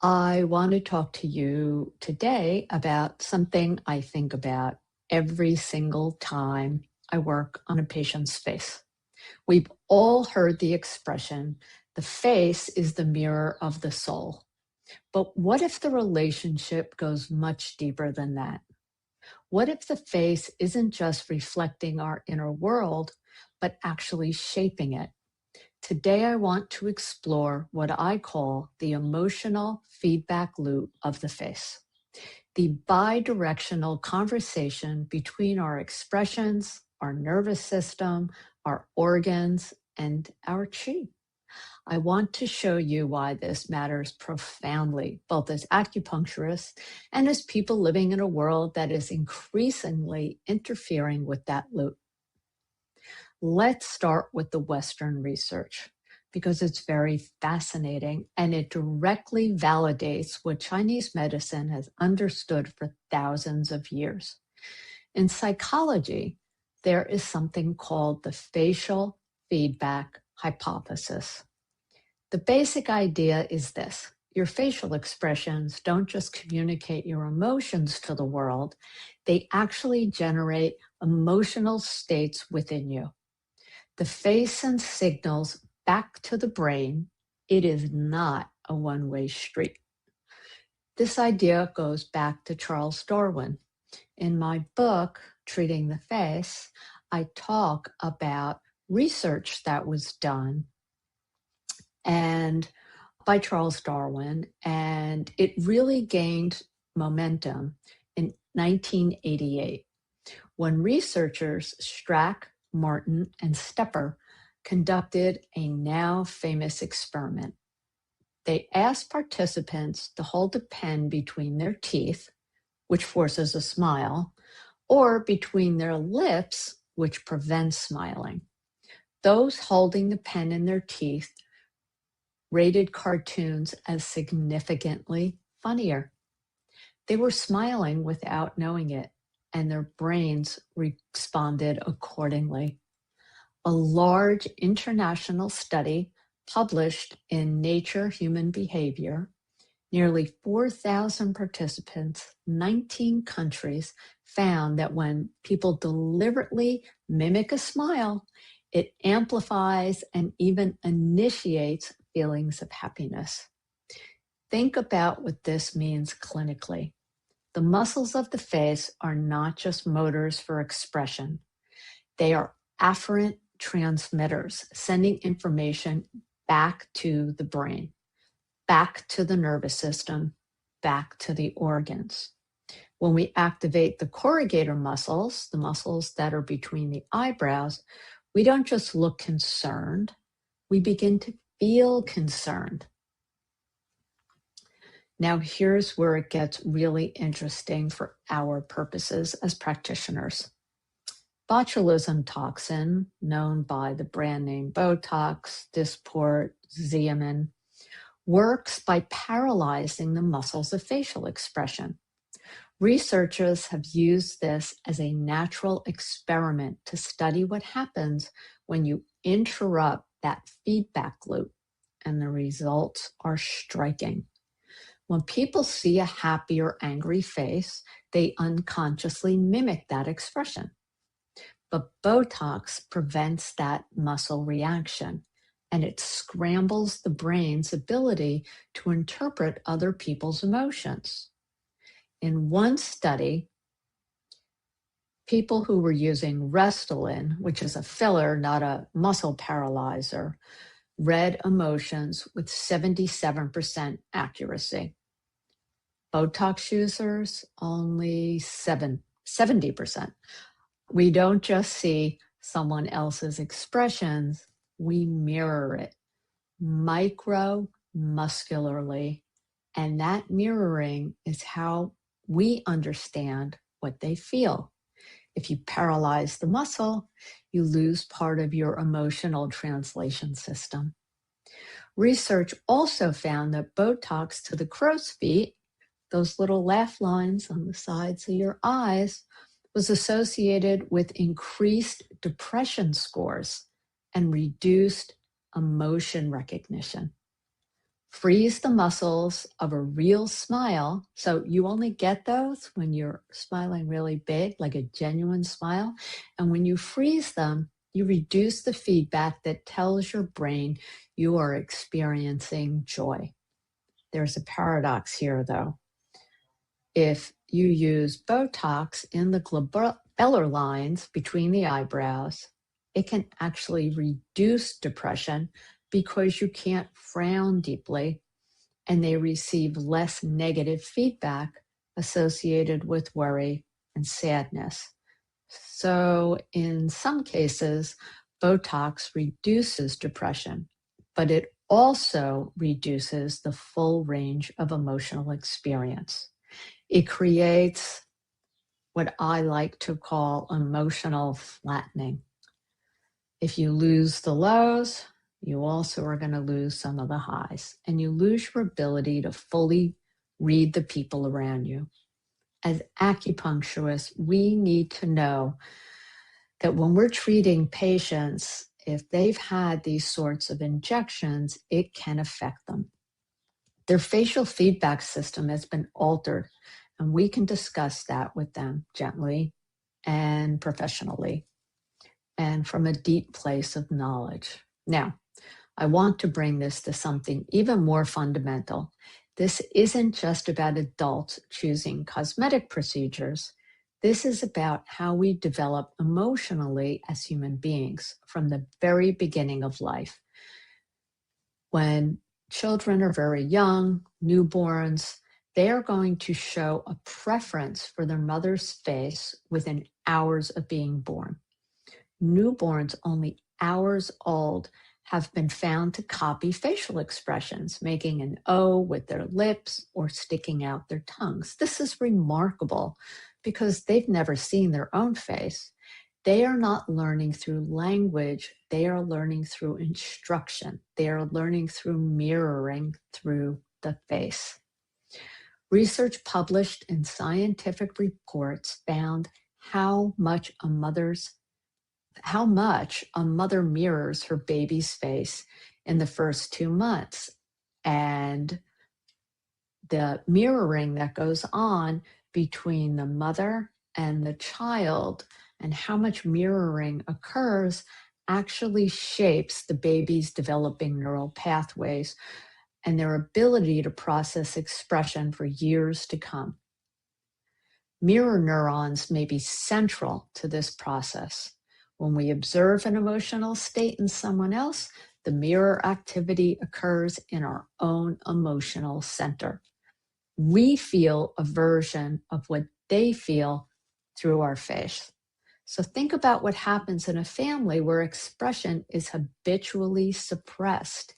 I want to talk to you today about something I think about every single time I work on a patient's face. We've all heard the expression, the face is the mirror of the soul. But what if the relationship goes much deeper than that? What if the face isn't just reflecting our inner world, but actually shaping it? Today, I want to explore what I call the emotional feedback loop of the face, the bidirectional conversation between our expressions, our nervous system, our organs, and our chi. I want to show you why this matters profoundly, both as acupuncturists and as people living in a world that is increasingly interfering with that loop. Let's start with the Western research because it's very fascinating and it directly validates what Chinese medicine has understood for thousands of years. In psychology, there is something called the facial feedback hypothesis. The basic idea is this. Your facial expressions don't just communicate your emotions to the world, they actually generate emotional states within you. The face sends signals back to the brain. It is not a one-way street. This idea goes back to Charles Darwin. In my book, Treating the Face, I talk about research that was done and by Charles Darwin, and it really gained momentum in 1988 when researchers Strack, Martin, and Stepper conducted a now famous experiment. They asked participants to hold a pen between their teeth, which forces a smile, or between their lips, which prevents smiling. Those holding the pen in their teeth rated cartoons as significantly funnier. They were smiling without knowing it, and their brains responded accordingly. A large international study published in Nature Human Behavior, nearly 4,000 participants, 19 countries, found that when people deliberately mimic a smile, it amplifies and even initiates feelings of happiness. Think about what this means clinically. The muscles of the face are not just motors for expression. They are afferent transmitters, sending information back to the brain, back to the nervous system, back to the organs. When we activate the corrugator muscles, the muscles that are between the eyebrows, we don't just look concerned, we begin to feel concerned. Now, here's where it gets really interesting for our purposes as practitioners. Botulism toxin, known by the brand name Botox, Dysport, Xeomin, works by paralyzing the muscles of facial expression. Researchers have used this as a natural experiment to study what happens when you interrupt that feedback loop, and the results are striking. When people see a happy or angry face, they unconsciously mimic that expression. But Botox prevents that muscle reaction, and it scrambles the brain's ability to interpret other people's emotions. In one study, people who were using Restylane, which is a filler, not a muscle paralyzer, read emotions with 77% accuracy. Botox users, only 70%. We don't just see someone else's expressions, we mirror it micromuscularly, and that mirroring is how we understand what they feel. If you paralyze the muscle, you lose part of your emotional translation system. Research also found that Botox to the crow's feet, those little laugh lines on the sides of your eyes, was associated with increased depression scores and reduced emotion recognition. freeze the muscles of a real smile. So you only get those when you're smiling really big, like a genuine smile. And when you freeze them, you reduce the feedback that tells your brain you are experiencing joy. There's a paradox here, though. If you use Botox in the glabellar lines between the eyebrows, it can actually reduce depression because you can't frown deeply and they receive less negative feedback associated with worry and sadness. So in some cases, Botox reduces depression, but it also reduces the full range of emotional experience. It creates what I like to call emotional flattening. If you lose the lows, you also are going to lose some of the highs, and you lose your ability to fully read the people around you. As acupuncturists, we need to know that when we're treating patients, if they've had these sorts of injections, it can affect them. Their facial feedback system has been altered, and we can discuss that with them gently and professionally and from a deep place of knowledge. Now, I want to bring this to something even more fundamental. This isn't just about adults choosing cosmetic procedures. This is about how we develop emotionally as human beings from the very beginning of life. When children are very young, newborns, they are going to show a preference for their mother's face within hours of being born. Newborns only hours old have been found to copy facial expressions, making an O with their lips or sticking out their tongues. This is remarkable because they've never seen their own face. They are not learning through language. They are learning through instruction. They are learning through mirroring through the face. Research published in scientific reports found how much a mother mirrors her baby's face in the first 2 months. And the mirroring that goes on between the mother and the child and how much mirroring occurs actually shapes the baby's developing neural pathways and their ability to process expression for years to come. Mirror neurons may be central to this process. When we observe an emotional state in someone else, the mirror activity occurs in our own emotional center. We feel a version of what they feel through our face. So think about what happens in a family where expression is habitually suppressed.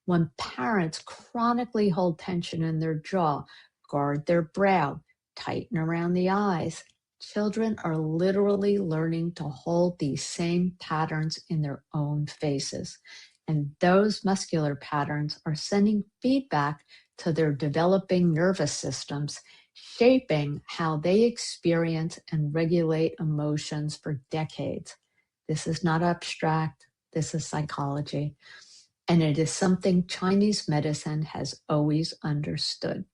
When parents chronically hold tension in their jaw, guard their brow, tighten around the eyes, children are literally learning to hold these same patterns in their own faces. And those muscular patterns are sending feedback to their developing nervous systems, shaping how they experience and regulate emotions for decades. This is not abstract. This is psychology. And it is something Chinese medicine has always understood.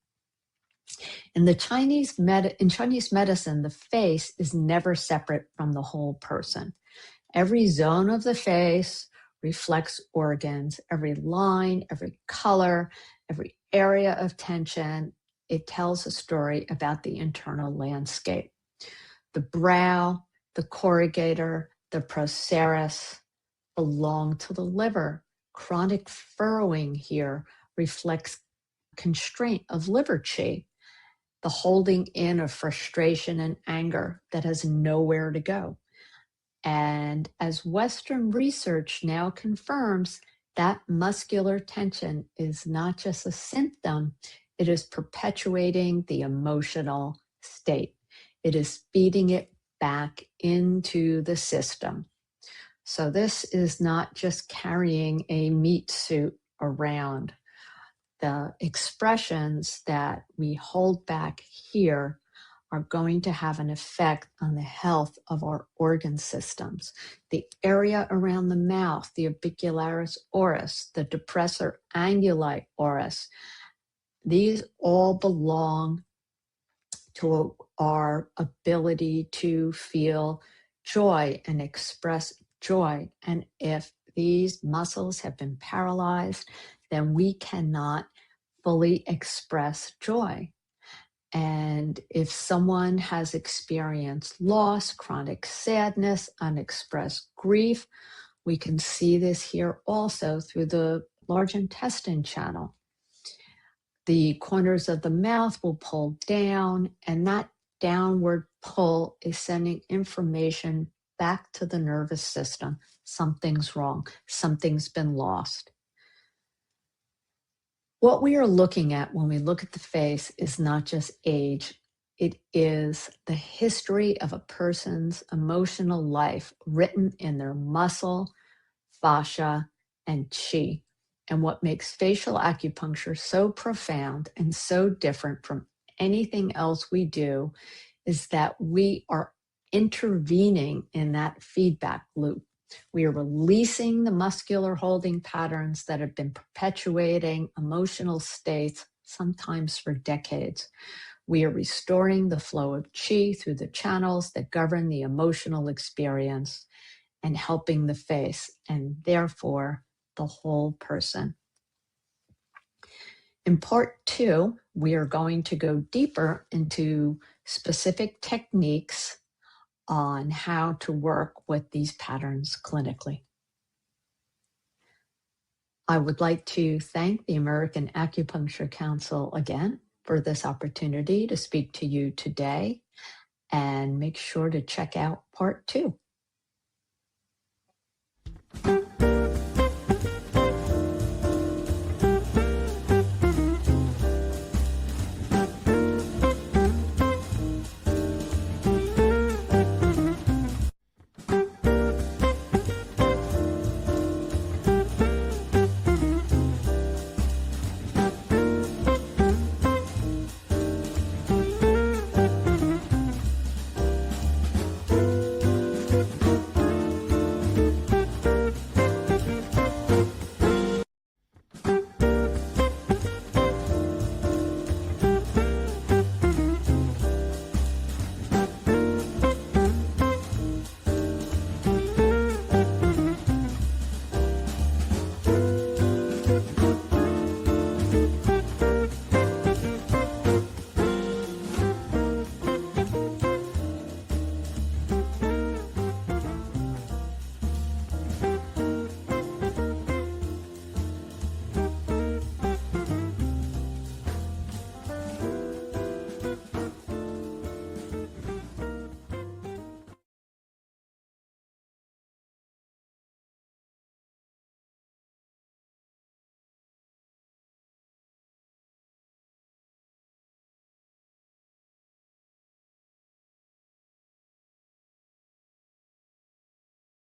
In Chinese medicine, the face is never separate from the whole person. Every zone of the face reflects organs, every line, every color, every area of tension. It tells a story about the internal landscape. The brow, the corrugator, the procerus belong to the liver. Chronic furrowing here reflects constraint of liver qi, the holding in of frustration and anger that has nowhere to go. And as Western research now confirms, that muscular tension is not just a symptom, it is perpetuating the emotional state. It is feeding it back into the system. So this is not just carrying a meat suit around. The expressions that we hold back here are going to have an effect on the health of our organ systems. The area around the mouth, the orbicularis oris, the depressor anguli oris, these all belong to our ability to feel joy and express joy. And if these muscles have been paralyzed, then we cannot fully express joy. And if someone has experienced loss, chronic sadness, unexpressed grief, we can see this here also through the large intestine channel. The corners of the mouth will pull down, and that downward pull is sending information back to the nervous system. Something's wrong. Something's been lost. What we are looking at when we look at the face is not just age. It is the history of a person's emotional life written in their muscle, fascia, and chi. And what makes facial acupuncture so profound and so different from anything else we do is that we are intervening in that feedback loop. We are releasing the muscular holding patterns that have been perpetuating emotional states, sometimes for decades. We are restoring the flow of chi through the channels that govern the emotional experience and helping the face, and therefore the whole person. In part 2, we are going to go deeper into specific techniques on how to work with these patterns clinically. I would like to thank the American Acupuncture Council again for this opportunity to speak to you today, and make sure to check out part 2.